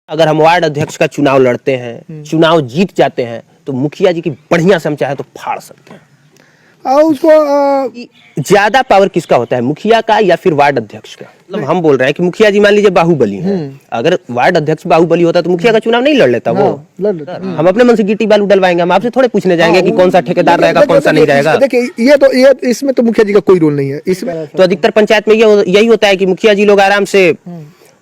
अगर हम वार्ड अध्यक्ष का चुनाव लड़ते हैं, चुनाव जीत जाते हैं, तो मुखिया जी की बढ़िया से हम चाहे तो फाड़ सकते हैं। और उसको ज्यादा पावर किसका होता है, मुखिया का या फिर वार्ड अध्यक्ष का? मतलब हम बोल रहे हैं कि मुखिया जी मान लीजिए बाहुबली हैं, अगर वार्ड अध्यक्ष बाहुबली होता तो मुखिया का चुनाव नहीं लड़ लेता वो। लड़ लेता। हम अपने मन से गिट्टी बालू डलवाएंगे, हम आपसे थोड़े पूछने जाएंगे कि कौन सा ठेकेदार रहेगा, कौन सा नहीं रहेगा। देखिए ये इसमें तो मुखिया जी का कोई रोल नहीं है इसमें। तो अधिकतर पंचायत में यही होता है कि मुखिया जी लोग आराम से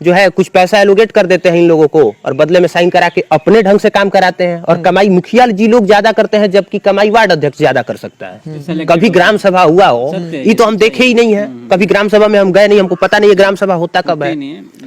जो है कुछ पैसा एलोकेट कर देते हैं इन लोगों को और बदले में साइन करा के अपने ढंग से काम कराते हैं, और कमाई मुखिया जी लोग ज्यादा करते हैं जबकि कमाई वार्ड अध्यक्ष ज्यादा कर सकता है। कभी ग्राम सभा हुआ हो, ये तो हम देखे ही नहीं है, कभी ग्राम सभा में हम गए नहीं, हमको पता नहीं है ग्राम सभा होता कब है।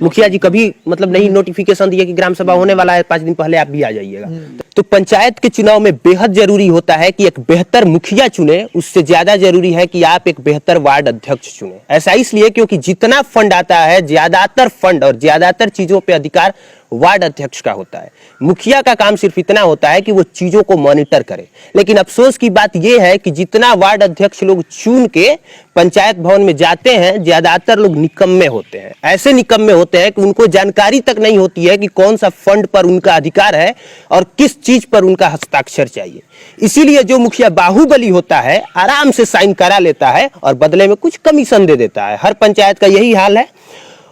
मुखिया जी कभी मतलब नहीं नोटिफिकेशन दिए कि ग्राम सभा होने वाला है, 5 दिन पहले आप भी आ जाइएगा। तो पंचायत के चुनाव में बेहद जरूरी होता है कि एक बेहतर मुखिया चुने, उससे ज्यादा जरूरी है कि आप एक बेहतर वार्ड अध्यक्ष चुने। ऐसा इसलिए क्योंकि जितना फंड आता है, ज्यादातर फंड और ज्यादातर चीजों पे अधिकार वार्ड अध्यक्ष का होता है। मुखिया का काम सिर्फ इतना होता है कि वो चीजों को मॉनिटर करे। लेकिन अफसोस की बात यह है कि जितना वार्ड अध्यक्ष लोग चुन के पंचायत भवन में जाते हैं, ज्यादातर लोग निकम्मे होते हैं। ऐसे निकम्मे होते हैं कि उनको जानकारी तक नहीं होती है कि कौन सा फंड पर उनका अधिकार है और किस चीज पर उनका हस्ताक्षर चाहिए। इसीलिए जो मुखिया बाहुबली होता है आराम से साइन करा लेता है और बदले में कुछ कमीशन दे देता है। हर पंचायत का यही हाल है।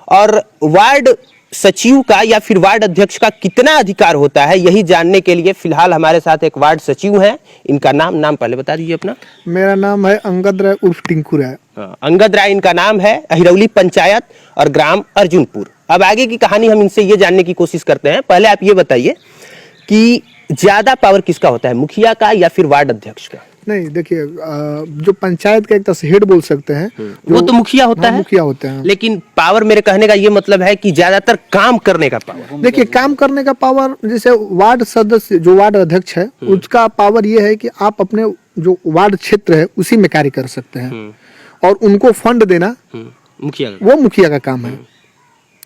और वार्ड सचिव का या फिर वार्ड अध्यक्ष का कितना अधिकार होता है, यही जानने के लिए फिलहाल हमारे साथ एक वार्ड सचिव हैं। इनका नाम पहले बता दीजिए अपना। मेरा नाम है अंगद राय उर्फ टिंकू राय। अंगद राय इनका नाम है, अहिरौली पंचायत और ग्राम अर्जुनपुर। अब आगे की कहानी हम इनसे ये जानने की कोशिश करते हैं। पहले आप ये बताइए कि ज्यादा पावर किसका होता है, मुखिया का या फिर वार्ड अध्यक्ष का? नहीं देखिए, जो पंचायत का एक तरह से हेड बोल सकते हैं, वो तो मुखिया होता है। मुखिया होते हैं। लेकिन पावर, मेरे कहने का ये मतलब है कि ज्यादातर काम करने का पावर। देखिए काम करने का पावर, जैसे वार्ड सदस्य जो वार्ड अध्यक्ष है उसका पावर ये है कि आप अपने जो वार्ड क्षेत्र है उसी में कार्य कर सकते हैं और उनको फंड देना मुखिया वो मुखिया का काम है।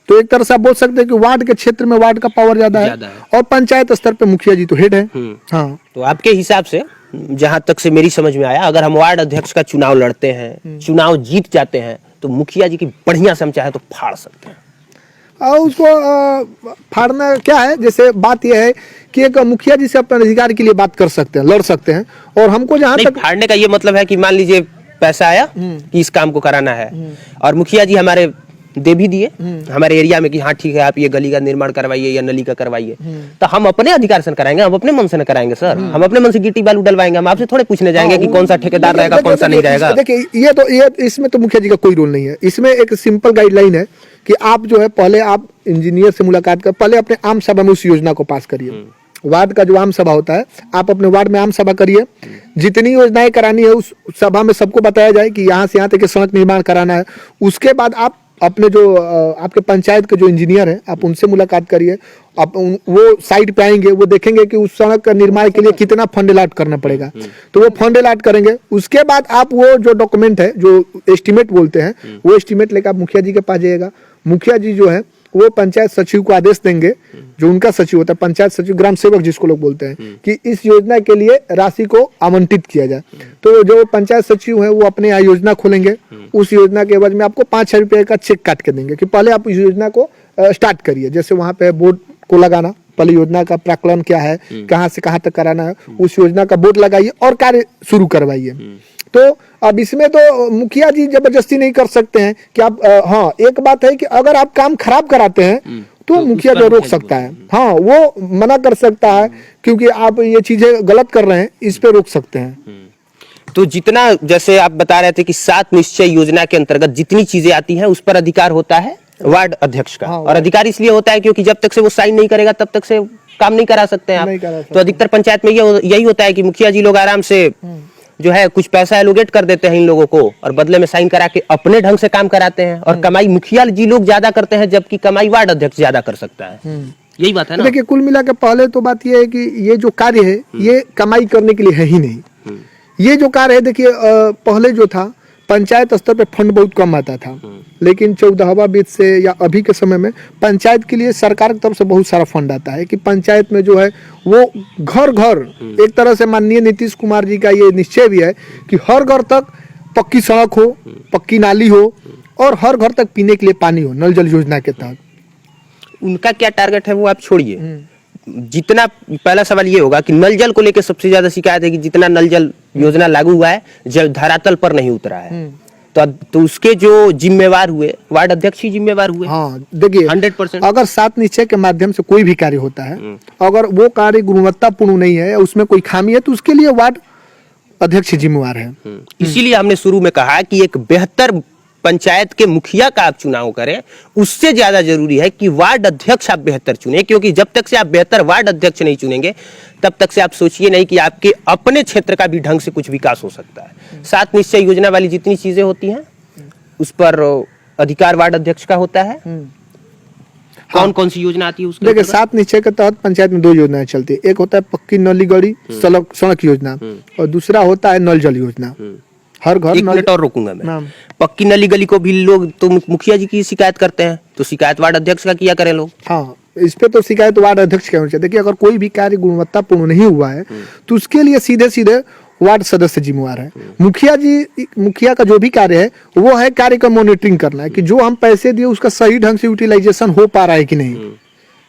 तो एक तरह से आप बोल सकते हैं कि वार्ड के क्षेत्र में वार्ड का पावर ज्यादा है और पंचायत स्तर पे मुखिया जी तो हेड है। हाँ, तो आपके हिसाब से, जहां तक से मेरी समझ में आया, अगर हम वार्ड अध्यक्ष का चुनाव लड़ते हैं, चुनाव जीत जाते हैं, तो मुखिया जी की बढ़िया से हम चाहे तो फाड़ सकते हैं। और उसको फाड़ना क्या है, जैसे बात यह है कि एक मुखिया जी से अपने अधिकार के लिए बात कर सकते हैं, लड़ सकते हैं। और हमको जहाँ तक फाड़ने का ये मतलब है कि मान लीजिए पैसा आया कि इस काम को कराना है और मुखिया जी हमारे दे भी दिए हमारे एरिया में कि हाँ ठीक है, आप ये गली का निर्माण करवाइए या नली का करवाइए, तो हम अपने अधिकार से कराएंगे, हम अपने मन से न कराएंगे सर। हम अपने मन से गिट्टी बालू डलवाएंगे, हम आपसे थोड़े पूछने जाएंगे कि कौन सा ठेकेदार रहेगा, कौन सा नहीं रहेगा। देखिए ये इसमें तो मुखिया जी का कोई रोल नहीं है। इसमें एक सिंपल गाइडलाइन है कि आप जो है पहले आप इंजीनियर से मुलाकात कर, पहले अपने आम सभा में उस योजना को पास करिए। वार्ड का जो आम सभा होता है, आप अपने वार्ड में आम सभा करिए, जितनी योजनाएं करानी है उस सभा में सबको बताया जाए कि यहाँ से यहाँ तक सड़क निर्माण कराना है। उसके बाद आप अपने जो आपके पंचायत के जो इंजीनियर हैं आप उनसे मुलाकात करिए। आप वो साइट पे आएंगे, वो देखेंगे कि उस सड़क का निर्माण के लिए कितना फंड अलॉट करना पड़ेगा, तो वो फंड अलॉट करेंगे। उसके बाद आप वो जो डॉक्यूमेंट है, जो एस्टिमेट बोलते हैं, वो एस्टिमेट लेकर आप मुखिया जी के पास जाइएगा। मुखिया जी जो है वो पंचायत सचिव को आदेश देंगे, जो उनका सचिव होता है, पंचायत सचिव, ग्राम सेवक जिसको लोग बोलते हैं, कि इस योजना के लिए राशि को आवंटित किया जाए। तो जो पंचायत सचिव है वो अपने यहाँ योजना खोलेंगे, उस योजना के एवज में आपको 5,000 रुपये का चेक काट के देंगे कि पहले आप इस योजना को स्टार्ट करिए। जैसे वहाँ पे बोर्ड को लगाना, पहले योजना का प्राक्कलन क्या है, कहाँ से कहाँ तक कराना है, उस योजना का बोर्ड लगाइए और कार्य शुरू करवाइए। तो अब इसमें तो मुखिया जी जबरदस्ती नहीं कर सकते हैं कि आप हाँ, एक बात है कि अगर आप काम खराब कराते हैं तो मुखिया जो रोक सकता है, हाँ वो मना कर सकता है क्योंकि आप ये चीजें गलत कर रहे हैं, इस पे रोक सकते हैं। तो जितना, जैसे आप बता रहे थे कि 7 निश्चय योजना के अंतर्गत जितनी चीजें आती हैं उस पर अधिकार होता है वार्ड अध्यक्ष का। और अधिकार इसलिए होता है क्योंकि जब तक से वो साइन नहीं करेगा तब तक से काम नहीं करा सकते हैं आप। तो अधिकतर पंचायत में यही होता है कि मुखिया जी लोग आराम से जो है कुछ पैसा एलोकेट कर देते हैं इन लोगों को और बदले में साइन करा के अपने ढंग से काम कराते हैं, और कमाई मुखिया जी लोग ज्यादा करते हैं जबकि कमाई वार्ड अध्यक्ष ज्यादा कर सकता है। यही बात है ना। देखिए कुल मिला के पहले तो बात यह है कि ये जो कार्य है ये कमाई करने के लिए है ही नहीं। ये जो कार्य है, देखिए पहले जो था पंचायत स्तर पे फंड बहुत कम आता था, लेकिन 14वां वित्त से या अभी के समय में पंचायत के लिए सरकार की तरफ से बहुत सारा फंड आता है कि पंचायत में जो है वो घर घर, एक तरह से माननीय नीतीश कुमार जी का ये निश्चय भी है कि हर घर तक पक्की सड़क हो, पक्की नाली हो और हर घर तक पीने के लिए पानी हो, नल जल योजना के तहत। उनका क्या टारगेट है वो आप छोड़िए। जितना पहला सवाल ये होगा कि नल जल को लेकर सबसे ज्यादा शिकायत है कि जितना नल जल योजना लागू हुआ है जब धरातल पर नहीं उतरा है, तो उसके जो जिम्मेवार हुए वार्ड अध्यक्ष ही जिम्मेवार हुए। हाँ देखिए 100%। अगर 7 निश्चय के माध्यम से कोई भी कार्य होता है, अगर वो कार्य गुणवत्तापूर्ण नहीं है, उसमें कोई खामी है, तो उसके लिए वार्ड अध्यक्ष जिम्मेवार है। इसीलिए हमने शुरू में कहा कि एक बेहतर पंचायत के मुखिया का आप चुनाव करें, उससे ज्यादा जरूरी है कि वार्ड अध्यक्ष आप बेहतर चुने, क्योंकि जब तक से आप बेहतर वार्ड अध्यक्ष नहीं चुनेंगे तब तक से आप सोचिए नहीं कि आपके अपने क्षेत्र का भी ढंग से कुछ विकास हो सकता है। 7 निश्चय योजना वाली जितनी चीजें होती हैं उस पर अधिकार वार्ड अध्यक्ष का होता है। कौन कौन सी योजना आती है उसके देखिए अंतर्गत? 7 निश्चय के तहत पंचायत में 2 योजनाएं चलती है। एक होता है पक्की नली गली सड़क योजना, और दूसरा होता है नल जल योजना। हर घर एक नल। मिनट और रोकूंगा मैं। नाम। पक्की नली गली को भी लोग तो मुखिया जी की शिकायत करते हैं, तो शिकायत वार्ड अध्यक्ष का किया करें लोग। हाँ, इस पे तो शिकायत वार्ड अध्यक्ष की होनी चाहिए। देखिए अगर कोई भी कार्य गुणवत्तापूर्ण नहीं हुआ है तो उसके लिए सीधे सीधे वार्ड सदस्य जिम्मेवार है। मुखिया का जो भी कार्य है वो है कार्य का मॉनिटरिंग करना है कि जो हम पैसे दिए उसका सही ढंग से यूटिलाइजेशन हो पा रहा है कि नहीं।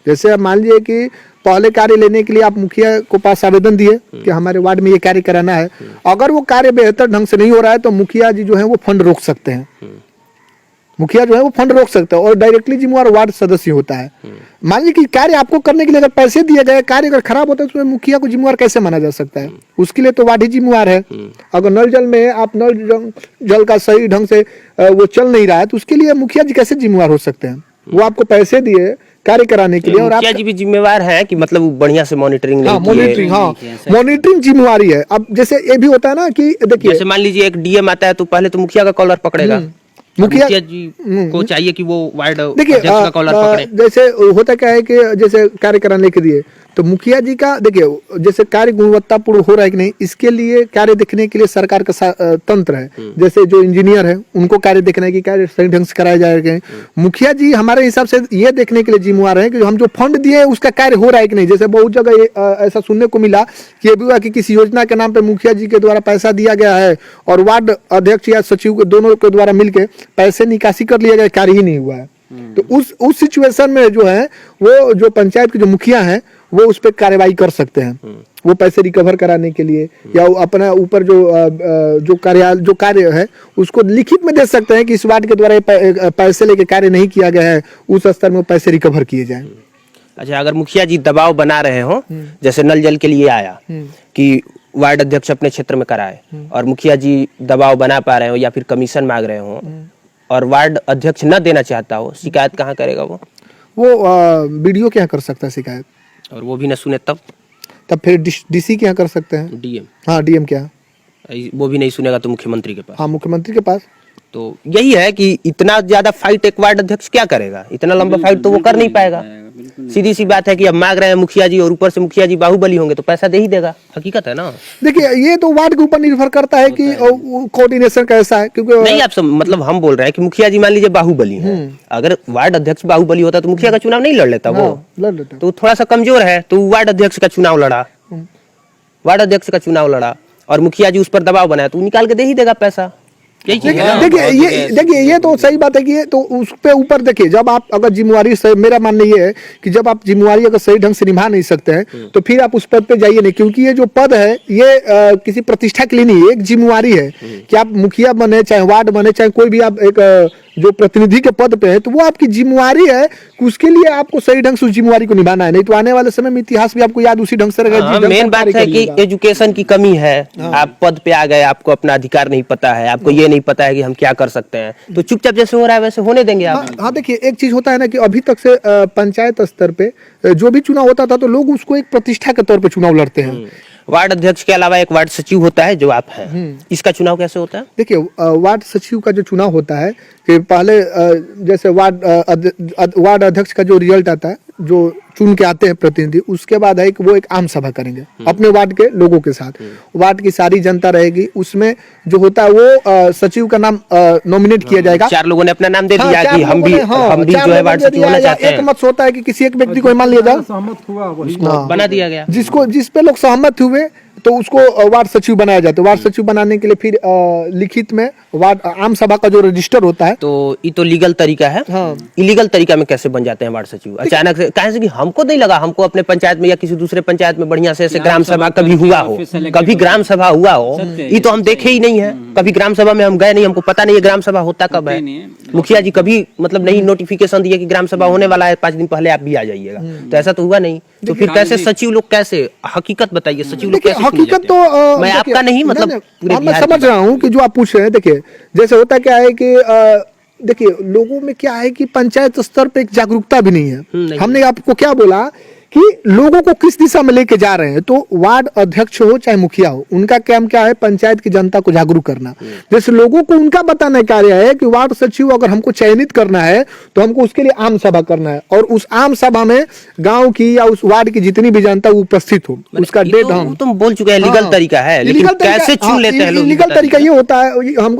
जैसे अब मान लीजिए कि पहले कार्य लेने के लिए आप मुखिया को पास आवेदन दिए कि हमारे वार्ड में ये कार्य कराना है, अगर वो कार्य बेहतर ढंग से नहीं हो रहा है तो मुखिया जी जो है वो फंड रोक सकते हैं। मुखिया जो है वो फंड रोक सकता है और डायरेक्टली जिम्मेवार वार्ड सदस्य होता है। मान लीजिए कि कार्य आपको करने के लिए अगर पैसे दिए गए, कार्य अगर खराब होता है तो उसमें मुखिया को जिम्मेवार कैसे माना जा सकता है? उसके लिए तो वार्ड ही जिम्मेवार है। अगर नल जल में आप नल जल का सही ढंग से वो चल नहीं रहा है तो उसके लिए मुखिया जी कैसे जिम्मेवार हो सकते हैं? वो आपको पैसे दिए कार्य कराने के लिए, और मुखिया जी भी जिम्मेवार है कि मतलब बढ़िया से मॉनिटरिंग नहीं मॉनिटरिंग, हाँ मॉनिटरिंग जिम्मेवारी है। अब जैसे ये भी होता है ना कि देखिए जैसे मान लीजिए एक डीएम आता है तो पहले तो मुखिया का कॉलर पकड़ेगा। मुखिया जी को चाहिए कि वो वार्ड देखिए अध्यक्ष का कॉलर पकड़े। जैसे होता क्या है कि जैसे कार्य कराने के लिए तो मुखिया जी का देखिए जैसे कार्य गुणवत्तापूर्ण हो रहा है कि नहीं, इसके लिए कार्य देखने के लिए सरकार का तंत्र है। जैसे जो इंजीनियर है उनको कार्य देखना है कि कार्य सही ढंग से कराया जाएगा। मुखिया जी हमारे हिसाब से ये देखने के लिए जिम्मेवार है कि हम जो फंड दिए उसका कार्य हो रहा है कि नहीं। जैसे बहुत जगह ऐसा सुनने को मिला कि ये भी हुआ कि किसी योजना के नाम पे मुखिया जी के द्वारा पैसा दिया गया है और वार्ड अध्यक्ष या सचिव के दोनों के द्वारा मिलकर पैसे निकासी कर लिया गया, कार्य ही नहीं हुआ है। तो उस सिचुएशन में जो है वो जो पंचायत के जो मुखिया हैं वो उस पर कार्रवाई कर सकते हैं। वो पैसे रिकवर कराने के लिए या अपना ऊपर जो कार्य है उसको लिखित में दे सकते हैं कि इस वार्ड के द्वारा पैसे लेके कार्य नहीं किया गया है, उस स्तर में पैसे रिकवर किए जाएं। अच्छा, अगर मुखिया जी दबाव बना रहे हो, जैसे नल जल के लिए आया कि वार्ड अध्यक्ष अपने क्षेत्र में कराए और मुखिया जी दबाव बना पा रहे हो या फिर कमीशन मांग रहे हो और वार्ड अध्यक्ष न देना चाहता हो, शिकायत कहाँ करेगा? वो बीडीओ के यहाँ कर सकता है शिकायत, और वो भी न सुने तब फिर डीसी के यहाँ कर सकते हैं। डीएम? हाँ डीएम के यहाँ। वो भी नहीं सुनेगा तो मुख्यमंत्री के पास? हाँ मुख्यमंत्री के पास। तो यही है कि इतना ज्यादा फाइट एक वार्ड अध्यक्ष क्या करेगा? इतना लंबा फाइट तो वो कर नहीं पाएगा। सीधी सी बात है कि अब मांग रहे हैं मुखिया जी और ऊपर से मुखिया जी बाहुबली होंगे तो पैसा दे ही देगा, हकीकत है ना। देखिए ये तो वार्ड के ऊपर निर्भर करता है कि कोऑर्डिनेशन कैसा है, क्योंकि नहीं आप मतलब हम बोल रहे हैं कि मुखिया जी मान लीजिए बाहुबली है, अगर वार्ड अध्यक्ष बाहुबली होता तो मुखिया का चुनाव नहीं लड़ लेता। वो लड़ लेता तो थोड़ा सा कमजोर है तो वार्ड अध्यक्ष का चुनाव लड़ा, वार्ड अध्यक्ष का चुनाव लड़ा और मुखिया जी उस पर दबाव बनाया तो निकाल के दे ही देगा पैसा। देखिए ये तो सही बात है कि ये तो उस पे ऊपर देखिए, जब आप अगर जिम्मेवारी मेरा मानना ये है कि जब आप जिम्मेवारी अगर सही ढंग से निभा नहीं सकते हैं तो फिर आप उस पद पे जाइए नहीं, क्योंकि ये जो पद है ये किसी प्रतिष्ठा के लिए नहीं है, एक जिम्मेवारी है कि आप मुखिया बने चाहे वार्ड बने चाहे कोई भी आप एक जो प्रतिनिधि के पद पे है तो वो आपकी जिम्मेवारी है कि उसके लिए आपको सही ढंग से उस जिम्मेवारी को निभाना है, नहीं तो आने वाले समय में इतिहास भी आपको याद उसी ढंग से रहेगा। मेन बात है कि एजुकेशन की कमी है। आप पद पे आ गए, आपको अपना अधिकार नहीं पता है, आपको ये नहीं पता है कि हम क्या कर सकते हैं, तो चुपचाप जैसे हो रहा है वैसे होने देंगे आप। हाँ देखिए एक चीज होता है ना कि अभी तक से पंचायत स्तर पे जो भी चुनाव होता था तो लोग उसको एक प्रतिष्ठा के तौर पे चुनाव लड़ते हैं। वार्ड अध्यक्ष के अलावा एक वार्ड सचिव होता है जो आप हैं, इसका चुनाव कैसे होता है? देखिए वार्ड सचिव का जो चुनाव होता है कि पहले जैसे वार्ड अध्यक्ष का जो रिजल्ट आता है, जो चुन के आते हैं प्रतिनिधि, उसके बाद है कि वो एक आम सभा करेंगे अपने वार्ड के लोगों के साथ। वार्ड की सारी जनता रहेगी, उसमें जो होता है वो सचिव का नाम नॉमिनेट किया जाएगा। 4 लोगों ने अपना नाम दे दिया कि हम भी जो है वार्ड सचिव होना चाहते हैं। एक मत होता है कि किसी एक व्यक्ति को मान लिया जाए, सहमत हुआ वही बना दिया गया, जिस पे लोग सहमत हुए तो उसको वार्ड सचिव बनाया जाता है। वार्ड सचिव बनाने के लिए फिर लिखित में वार्ड आम सभा का जो रजिस्टर होता है, तो ये तो लीगल तरीका है। हाँ। इलीगल तरीका में कैसे बन जाते हैं वार्ड सचिव अचानक से? कहे से कि हमको नहीं लगा, हमको अपने पंचायत में या किसी दूसरे पंचायत में बढ़िया से ऐसे ग्राम सभा कभी हुआ हो, कभी ग्राम सभा हुआ हो, ये तो हम देखे ही नहीं है। कभी ग्राम सभा में हम गए नहीं, हमको पता नहीं है ग्राम सभा होता कब है। मुखिया जी कभी मतलब नहीं नोटिफिकेशन दिए कि ग्राम सभा होने वाला है, 5 दिन पहले आप भी आ जाइएगा, तो ऐसा तो हुआ नहीं। तो फिर कैसे सचिव लोग, कैसे हकीकत बताइए, सचिव लोग कैसे चुने हकीकत जाते तो हैं? मैं आपका नहीं मतलब पूरे मैं बिहार समझ की रहा हूँ कि जो आप पूछ रहे हैं। देखिए जैसे होता क्या है कि देखिए लोगों में क्या है कि पंचायत स्तर पे एक जागरूकता भी नहीं है। नहीं हमने आपको क्या बोला कि लोगों को किस दिशा में लेके जा रहे हैं, तो वार्ड अध्यक्ष हो चाहे मुखिया हो, उनका काम क्या है, पंचायत की जनता को जागरूक करना। जैसे लोगों को उनका बताना कार्य है कि वार्ड सचिव अगर हमको चयनित करना है तो हमको उसके लिए आम सभा करना है, और उस आम सभा में गांव की या उस वार्ड की जितनी भी जनता उपस्थित हो, उसका डेट हम तुम बोल चुके हैं लीगल तरीका है, लेकिन कैसे चुन लेते हैं लोग? लीगल तरीका ये होता है, हम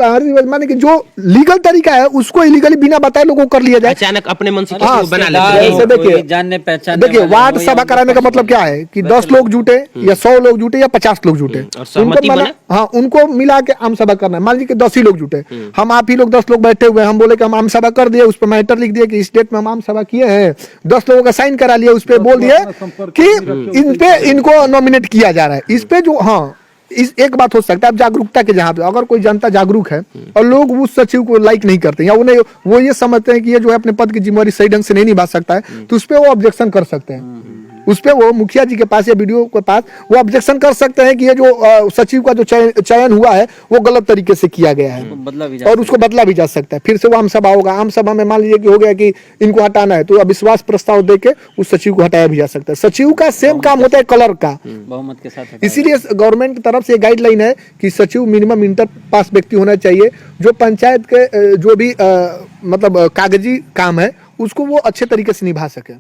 माने कि जो लीगल तरीका है उसको इलीगली बिना बताए लोगों को कर लिया जाए, अचानक अपने मन से हाँ, किसी को बना जैसे लेते हैं। देखिए जानने पहचानने देखिए वाले वार्ड हो या सभा उनका कराने का मतलब क्या है कि 10 लोग जुटे या 100 लोग जुटे या 50 लोग जुटे, और सहमति उनको बने? हाँ उनको मिला के आम सभा करना है। मान लीजिए कि 10 ही लोग जुटे, हम आप ही लोग 10 लोग बैठे हुए हैं, हम बोले कि हम आम सभा कर दिए, उस पर मैटर लिख दिए कि इस डेट में हम आम सभा किए हैं, 10 लोगों का साइन करा लिया, उस पर बोल दिए कि इन पे इनको नॉमिनेट किया जा रहा है। इस पे जो हाँ इस एक बात हो सकता है, अब जागरूकता के जहाँ पे अगर कोई जनता जागरूक है और लोग उस सचिव को लाइक नहीं करते या उन्हें वो ये समझते हैं कि ये जो है अपने पद की जिम्मेदारी सही ढंग से नहीं निभा सकता है, तो उस पर वो ऑब्जेक्शन कर सकते हैं। उस पे वो मुखिया जी के पास या बीडीओ के पास वो ऑब्जेक्शन कर सकते हैं कि ये जो सचिव का जो चयन हुआ है वो गलत तरीके से किया गया है, बदला भी जा और उसको बदला भी जा सकता है। फिर से वो आम सभा होगा, आम सभा में मान लीजिए कि हो गया कि इनको हटाना है, तो अविश्वास प्रस्ताव देके उस सचिव को हटाया भी जा सकता है। सचिव का सेम काम होता है कलर का, बहुमत के साथ। इसीलिए गवर्नमेंट की तरफ से गाइडलाइन है कि सचिव मिनिमम इंटर पास व्यक्ति होना चाहिए, जो पंचायत के जो भी मतलब कागजी काम है उसको वो अच्छे तरीके से निभा सके।